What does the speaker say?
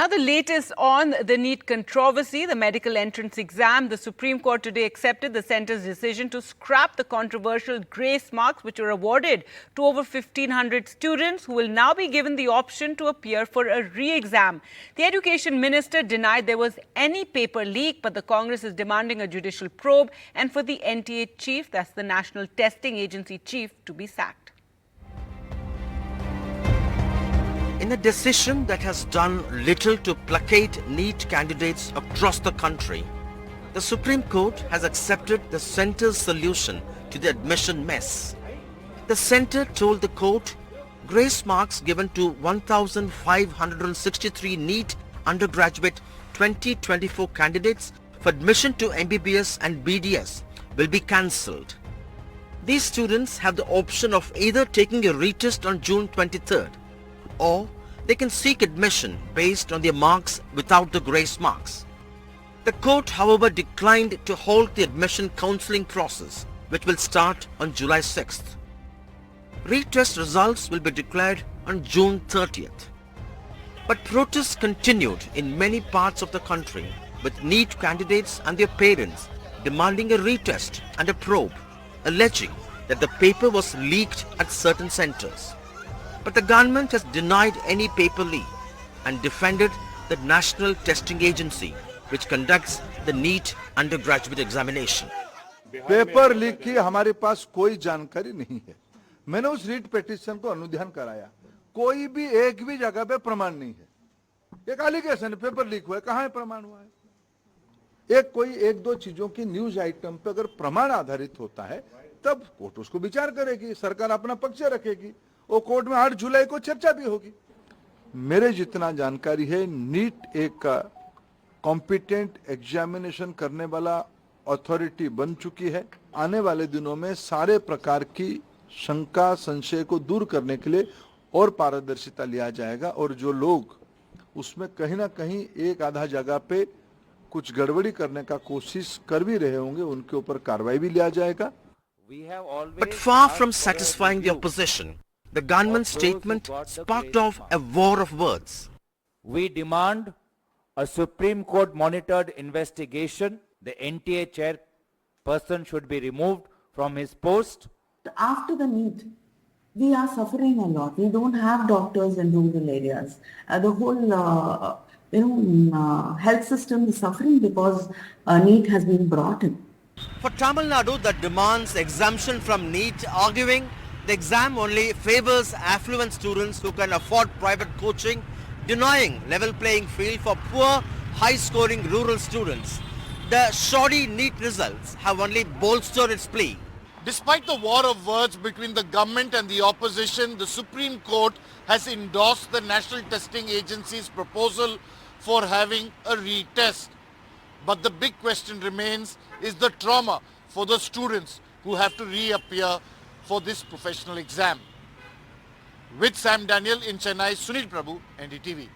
Now, the latest on the NEET controversy, the medical entrance exam. The Supreme Court today accepted the centre's decision to scrap the controversial grace marks which were awarded to over 1,500 students who will now be given the option to appear for a re-exam. The Education Minister denied there was any paper leak, but the Congress is demanding a judicial probe and for the NTA chief, that's the National Testing Agency chief, to be sacked. In a decision that has done little to placate NEET candidates across the country, the Supreme Court has accepted the centre's solution to the admission mess. The centre told the court grace marks given to 1,563 NEET undergraduate 2024 candidates for admission to MBBS and BDS will be cancelled. These students have the option of either taking a retest on June 23rd or they can seek admission based on their marks without the grace marks. The court, however, declined to halt the admission counselling process, which will start on July 6th. Retest results will be declared on June 30th. But protests continued in many parts of the country, with NEET candidates and their parents demanding a retest and a probe, alleging that the paper was leaked at certain centres. But the government has denied any paper leak and defended the National Testing Agency, which conducts the NEET undergraduate examination. Paper leak की हमारे पास कोई जानकारी नहीं है। मैंने उस REET petition को अनुध्यान कराया, कोई भी एक भी जगह पे प्रमाण नहीं है। एक एलिगेशन पेपर लीक हुआ है, कहाँ है प्रमाण हुआ है? एक दो चीजों की न्यूज आइटम पे अगर प्रमाण आधारित होता है, तब कोर्ट उसको विचार करेगी, सरकार अपना पक्ष रखेगी। वो कोर्ट में 8 जुलाई को चर्चा भी होगी। मेरे जितना जानकारी है, नीट एक कॉम्पिटेंट एग्जामिनेशन करने वाला अथॉरिटी बन चुकी है। आने वाले दिनों में सारे प्रकार की शंका संशय को दूर करने के लिए और पारदर्शिता लिया जाएगा और जो लोग उसमें कहीं ना कहीं एक आधा जगह पे कुछ गड़बड़ी करने का कोशिश कर भी रहे होंगे, उनके ऊपर कार्रवाई भी लिया जाएगा। But far from satisfying the opposition, the government's statement sparked off a war of words. We demand a Supreme Court monitored investigation. The NTA chairperson should be removed from his post. After the NEET, we are suffering a lot. We don't have doctors in rural areas. The whole health system is suffering because NEET has been brought in. For Tamil Nadu, that demands exemption from NEET, arguing the exam only favors affluent students who can afford private coaching, denying level playing field for poor, high-scoring rural students. The shoddy NEET results have only bolstered its plea. Despite the war of words between the government and the opposition, the Supreme Court has endorsed the National Testing Agency's proposal for having a retest. But the big question remains is the trauma for the students who have to reappear for this professional exam. With Sam Daniel in Chennai, Sunil Prabhu, NDTV.